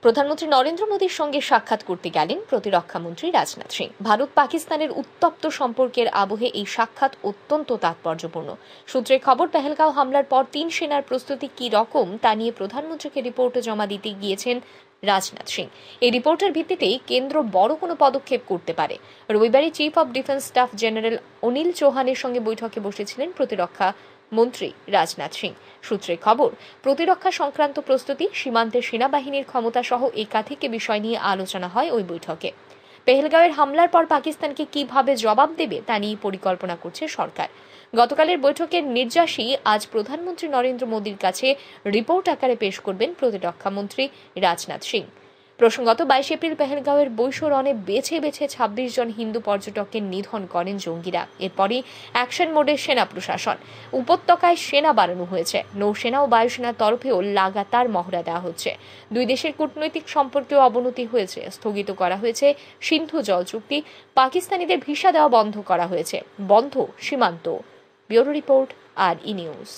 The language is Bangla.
প্রধানমন্ত্রী নরেন্দ্র মোদীর সঙ্গে সাক্ষাৎ করতে গেলেন প্রতিরক্ষামন্ত্রী রাজনাথ সিং। ভারত পাকিস্তানের উত্তপ্ত সম্পর্কের আবহে এই সাক্ষাৎ অত্যন্ত তাৎপর্যপূর্ণ। সূত্রে খবর, পেহেলগাঁও হামলার পর ৩ সেনার প্রস্তুতি কি রকম তা নিয়ে প্রধানমন্ত্রীকে রিপোর্ট জমা দিতে গিয়েছেন রাজনাথ সিং। এই রিপোর্টের ভিত্তিতেই কেন্দ্র বড় কোনো পদক্ষেপ করতে পারে। রবিবারে chief of defence staff general Anil চৌহানের সঙ্গে বৈঠকে বসেছিলেন প্রতিরক্ষা মন্ত্রী রাজনাথ সিং। সূত্রে খবর, প্রতিরক্ষা সংক্রান্ত প্রস্তুতি, সীমান্তে সেনাবাহিনীর ক্ষমতা সহ একাধিক বিষয় নিয়ে আলোচনা হয় ওই বৈঠকে। পেহেলগাঁওয়ের হামলার পর পাকিস্তানকে কিভাবে জবাব দেবে তা নিয়ে পরিকল্পনা করছে সরকার। গতকালের বৈঠকের নির্যাসই আজ প্রধানমন্ত্রী নরেন্দ্র মোদীর কাছে রিপোর্ট আকারে পেশ করবেন প্রতিরক্ষা মন্ত্রী রাজনাথ সিং। প্রসঙ্গত 22 এপ্রিল পেহেলগাঁওয়ের বৈশরণে বেছে বেছে 26 জন হিন্দু পর্যটককে নিধন করেন জঙ্গিরা। এরপরই অ্যাকশন মোডে সেনা প্রশাসন। উপত্যকায় সেনা বাড়ানো হয়েছে। নৌসেনা ও বায়ুসেনার তরফেও লাগাতার মহড়া দেওয়া হচ্ছে। দুই দেশের কূটনৈতিক সম্পর্কেও অবনতি হয়েছে। স্থগিত করা হয়েছে সিন্ধু জল চুক্তি। পাকিস্তানিদের ভিসা দেওয়া বন্ধ করা হয়েছে। বন্ধ সীমান্ত। ব্যুরো রিপোর্ট, আর ই নিউজ।